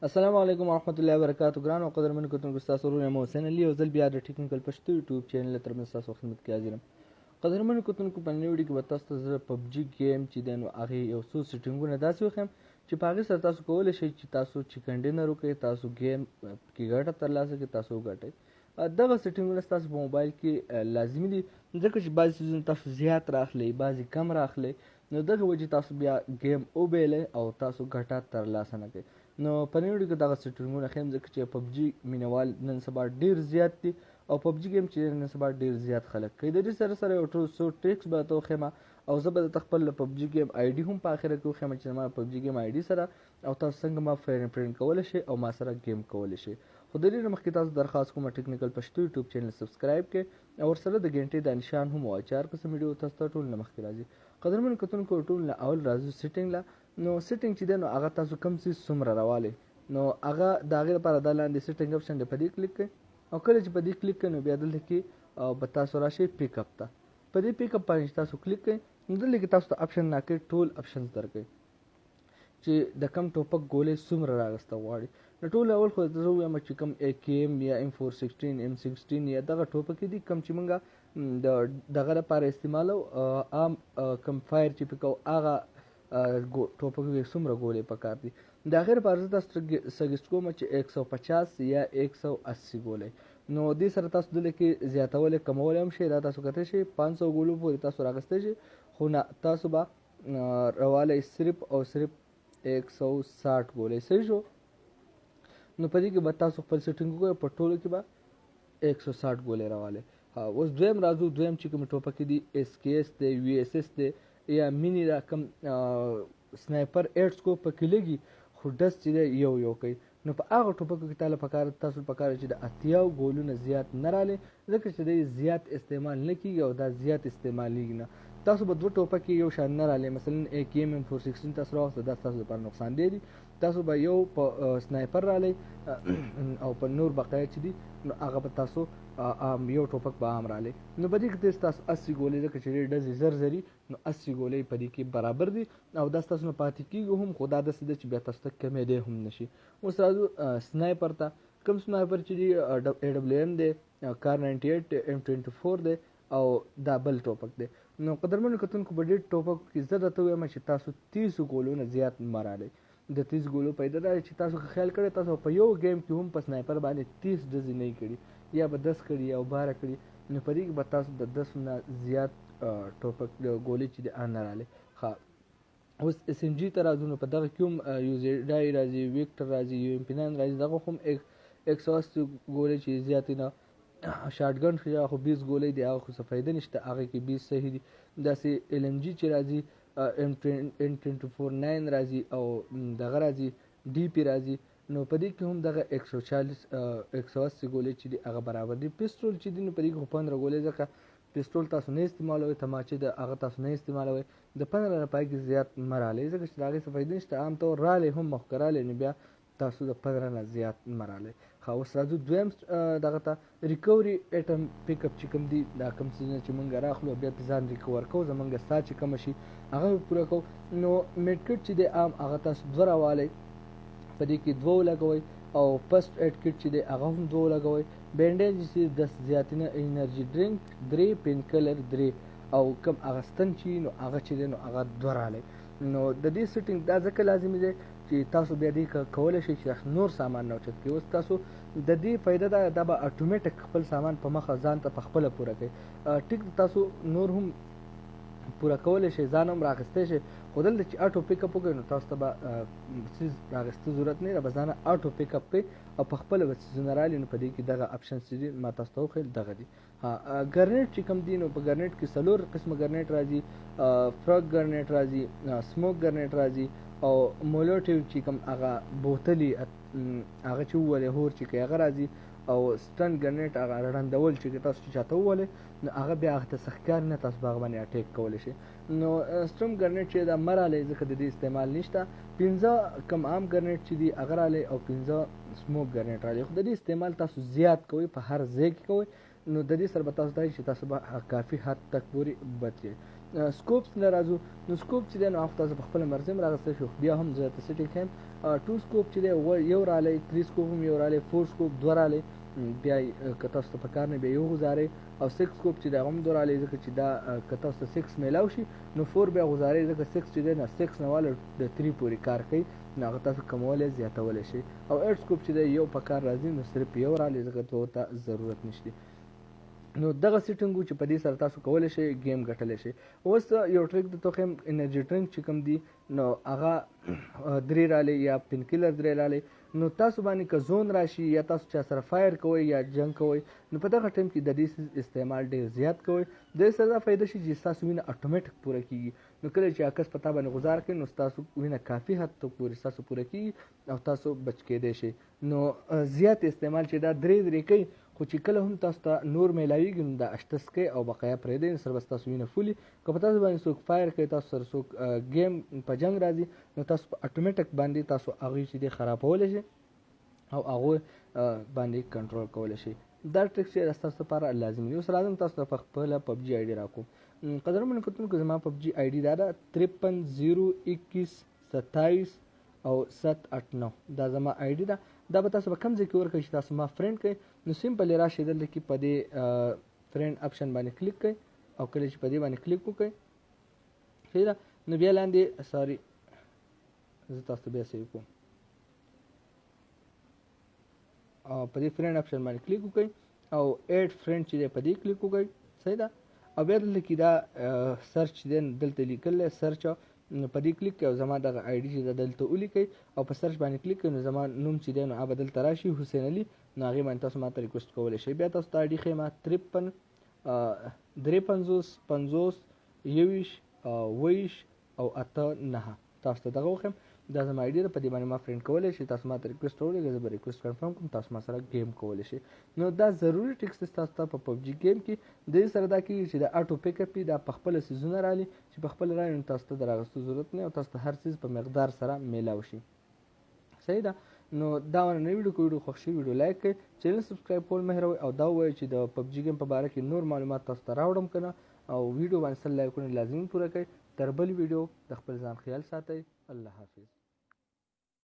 السلام علیکم ورحمۃ اللہ وبرکاتہ ګران او قدرمن کتونکو ستاسو ورونه یم حسین علي او ځل بیا د ټیکنیکل پښتو یوټیوب چینل تر منځ ستاسو خدمت کې حاضر یم. قدرمن کتونکو په نوې ویډیو کې به تاسو ته زه پبجي گیم چې دی نو هغې یو څو سیټینګونه داسې وښیم چې په هغې سره تاسو کولی شئ چې تاسو چکن ډینر وکړئ، تاسو گیم کې ګټه ترلاسه کړئ، تاسو وګټئ. دغه سیټینګونه ستاسو په موبایل کې لازمي دي ځکه چې بعضې څیزونه تاسو زیات راخلئ، بعضې کم راخلئ، نو دغه وجې تاسو بیا گیم وبیلئ او تاسو ګټه ترلاسه نه کړئ. نو په نوې ویډیو کې دغه سیټینګونه ښیم ځکه چې پبجي مینوال نن سبا ډېر زیات دي او پبجي گیم چې نن سبا ډېر زیات خلک کوي. د دې سره سره یو څو ټریکس به درته وښیم او زه به درته خپل پبجي گیم آی ډي هم په اخره کې وښیم چې زما پبجي گیم آی ډي سره او تاسو څنګه ما فرینډ کولی شئ او ما سره گیم کولی شئ. خو د دې نه مخکې تاسو درخواست کوم ټیکنیکل پښتو یوټیوب چینل سبسکرایب کړئ او ورسره د غنټې د نشان هم ووایئ چې هر قسم ویډیو تاسو ته ټول نه مخکې راځي. قدرمن کتونکو ټول نه اول راځو سیټینګ له. نو سیټینګ چې دی نو هغه تاسو کوم څیز څومره راوالی نو هغه د هغې لپاره دا لاندې سیټینګ اپشن دی، په دې کلیک کړئ او کله چې په دې کلیک کړئ نو بیا دلته کې به تاسو راشئ پیک اپ ته. په دې پیک اپ باندې تاسو کلیک کړئ نو دلته کې تاسو ته اپشن راکوي ټول اپشنز درکوي چې د کم ټوپک ګولۍ څومره راغسته غواړي. نو ټول اول خو زه ووایم چې کوم AKM یا M416 M16 یا دغه ټوپکې دي کوم چې موږ د دغه لپاره استعمالو عام کوم فایر چې پې کوو هغه ټوپک څومره ګولۍ پکار دي. د هغې لپاره زه تاسو ته سجیسټ کوم چې 150 یا 180 ګولۍ. نو دې سره تاسو دلته کې زیاتولی کمولی هم شئ، دا تاسو کتی شئ 500 ګولو پورې تاسو راغستی شئ، خو نه تاسو به راوالی صرف او صرف 160 ګولۍ. صحیح شو؟ نو په دې کې به تاسو خپل سیټینګ وکړئ، په ټولو کې به 160 ګولۍ راوالی. اوس دویم راځو، دویم چې کومې ټوپکې دي SKS دی، VSS دی یا مینی دا کوم سنایپر 8 سکوپ پکې لګي خو ډس چې دی یو کوي. نو په هغه ټوپکو کې تاسو پکار چې د 80 ګولونه زیات نه رالی ځکه چې دی زیات استعمال نه کېږي او دا زیات استعمالیږي نه. تاسو به 2 ټوپکې یو شان نه رالی، مثلا AKM M416 تاسو راوسته دا ستاسو لپاره نقصان دی. تاسو به یو په سنایپر رالی او په نور بقیه چې دي نو هغه به تاسو یو ټوپک به عام رالی. نو په دې کې تاسو 80 ګولۍ ځکه چې ډېر ډزې زر نو 80 ګولۍ په دې کې برابر دي او دا ستاسو نه پاتې کېږي هم، خو دا داسې ده چې بیا تاسو ته کمېدی هم نه شي. اوس راځو سنایپر ته. کوم سنایپر چې دی AWM دی، کار 98 دی، M24 دی او دا بل ټوپک دی. نو قدرمنو کتونکو په دې ټوپک کې زه درته ووایم چې تاسو 30 ګولونه زیات مه رالی. د 30 ګولو پیدا دا چې تاسو خیال کړی تاسو په یو گیم کې هم په سنایپر باندې 30 ډزې نه کړي یا به 10 کړي یا 12 کړي، نو په دې کې به تاسو د 10 نه زیات ټوپک ګولۍ چې دی نه رالی. اوس SMG ته راځو، نو په دغه کې هم UZI راځي، ویکټر راځي، UMP9 راځي، دغه هم 180 ګولۍ چې زیاتې نه. شاټګن خو 20 ګولۍ دی، هغه خو څه فایده نشته، هغې کې 20 صحیح دي. داسې LMG چې راځي M249 راځي او دغه راځي DP راځي، نو په دې کې هم دغه 140 180 ګولۍ چې دي هغه برابر دي. پسټول چې دي نو په دې کې خو 15 ګولۍ ځکه پسټول تاسو نه استعمالوئ، تماچې د هغه تاسو نه استعمالوئ، د 15 نه پای کې زیات مه رالی ځکه چې د هغې څه فایده نشته. عام طور رالی هم مخ که رالی نو بیا تاسو د 15 نه زیات مه رالی. اوس راځو دویم دغه ته ریکوري ایټم پیک اپ چې کوم دي، دا کوم څیزونه چې موږ راخلو بیا پې ځان ریکور کوو، زموږ سا چې کومه شي هغه به پوره کوو. نو میډ کټ چې دی عام هغه تاسو 2 راوالی، په دې کې 2 ولګوئ او فسټ ایډ کټ چې دی هغه هم 2 ولګوئ. بینډیج چې 10 زیاتینه، انرژي ډرینک 3، پین کلر 3 او کوم هغه ستن چې نو هغه چې دی نو هغه 2 رالی. نو د دې سیټینګ دا ځکه لازمي دی چې تاسو بیا دې کولی شئ چې نور سامان نه اوچت کړئ. اوس تاسو د دې فایده دا به اټومیټک خپل سامان په مخه ځان ته په خپله پوره کوي. ټیک تاسو نور هم پوره کولی شئ، ځان هم راغستی شئ، خو دلته چې اټو پیک اپ وکړئ نو تاسو ته به څیز راغسته ضرورت نه وي، به ځانه اټو پیک اپ کوئ او په خپله به څیزونه رالي. نو په دې کې دغه اپشنز چې دي ما تاسو ته وښیل دغه دي. ګرنیټ چې کوم دي نو په ګرنیټ کې 4 قسمه ګرنیټ راځي، فرګ ګرنیټ راځي، سموک ګرنیټ راځي او مولوټیو چې کوم هغه بوتلي هغه چې وولې هور چې کوي هغه راځي، او سټن ګرنیټ هغه رړندول چې تاسو چې چاته وولې نو هغه بیا هغه ته څه ښکار نه، تاسو به هغه باندې اټیک کولی شئ. نو سټرم ګرنیټ چې دا مه رالی ځکه د دې استعمال نشته. 15 کم عام ګرنیټ چې دي هغه رالی او 15 سموک ګرنیټ رالی، خو د دې استعمال تاسو زیات کوئ، په هر ځای کې کوئ، نو د دې سره به تاسو ته چې تاسو به کافي حد تک پورې بچئ. سکوپس نه راځو نو سکوپ چې دی نو هغه تاسو په خپله مرضي هم راغستی شو بیا هم زه ته سیټینګ ښیم 2 سکوپ چې دی یو رالی 3 سکوپ هم یو رالی 4 سکوپ دوه رالی بیا که تاسو ته په کار نه بیا یو غوځارئ او 6 سکوپ چې دی هغه هم دوه رالی ځکه چې دا که تاسو ته 6 میلاو شي نو 4 بیا غوځارئ ځکه 6 چې دی نه 6 نه واله د 3 پورې کار کوي نو هغه تاسو کمولی زیاتولی شئ او 8 سکوپ چې دی یو په کار راځي نو صرف یو رالی ځکه دوه ته ضرورت نشته نو دغه سیټینګ چې په دې سره تاسو کولی شئ ګیم ګټلی شئ اوس یو ټریک درته وښیم انرژي ډرنک چې کوم دي نو هغه 3 رالی یا پین کیلر 3 رالی نو تاسو باندې که زون راشي یا تاسو چا سره فایر کوئ یا جنګ کوئ نو په دغه ټایم کې د دې استعمال ډېر زیات کوئ د دې سره دا فایده شي چې ستاسو وینه اتوماتیک پوره کیږي نو کله چې عکس په تا باندې غذار کوي نو ستاسو وینه کافي حد ته پورې ستاسو پوره کیږي او تاسو بچ کېدی شئ نو زیات استعمال چې دا 3 کوي خو چې کله هم تاسو ته نور میلاویږي نو دا 8 کوي او بقایا پرېږدئ نو سره به ستاسو وینه فولي که په تاسو باندې څوک فایر کوي تاسو سره څوک ګیم په جنګ راځي نو تاسو په اتوماتیک باندې تاسو هغوی چې دی خرابولی شئ او هغه باندې کنټرول کولی شي دا ټریک چې تاسو لپاره لازم دی اوس راځم تاسو ته په خپله پبجي آی ډي راکوم قدرمنو کتونکو زما پبجي آی ډي دا ده 530127 او 789 دا زما آی ډي ده دا به تاسو په کوم ځای کې ورکړئ چې تاسو ما فرینډ کړئ نو سمپل راشئ دلته کې په دې فرینډ اپشن باندې کلیک کړئ او کله چې په دې باندې کلیک وکړئ ښه ده نو بیا لاندې ساري زه تاسو ته بیا سیو کوم او په دې فرینډ اپشن باندې کلیک وکړئ او ایډ فرینډ چې دی په دې کلیک وکړئ صحیح ده او بیا دلته کې دا سرچ دی دلته لیکل دی سرچ په دې کلیک کړئ او زما دغه آی ډي چې ده دلته ولیکئ او په سرچ باندې کلیک کړئ نو زما نوم چې دی نو هغه به دلته راشي حسین علي نو هغې باندې تاسو ما ته ریکویسټ کولی شئ بیا تاسو ته آی ډي ښیم 53 50 21 28 او 89 تاسو ته دغه وښیم دا زما آی ډي ده په دې باندې ما فرینډ کولی شئ تاسو ما ته ریکویسټ راولیږئ زه به ریکویسټ کنفرم کوم تاسو ما سره ګیم کولی شئ نو دا ضروري ټیکس دی تاسو ته په پبجي ګیم کې د دې سره دا کېږي چې د اټو پیک اپ دا په خپله څیزونه رالي چې په خپله رالي نو تاسو ته د راغستو ضرورت نه او تاسو ته هر څیز په مقدار سره میلاو شي صحیح ده نو دا ونه ویډیو کو ویډیو خوښ شي ویډیو لایک کړئ چینل سبسکرایب کول مه هېروئ او دا ووایئ چې د پبجي ګیم په باره کې نور معلومات تاسو ته راوړم که نه او ویډیو باندې 100 لایکونه لازمي پوره کړئ تر بل ویډیو د خپل ځان خیال ساتئ الله حافظ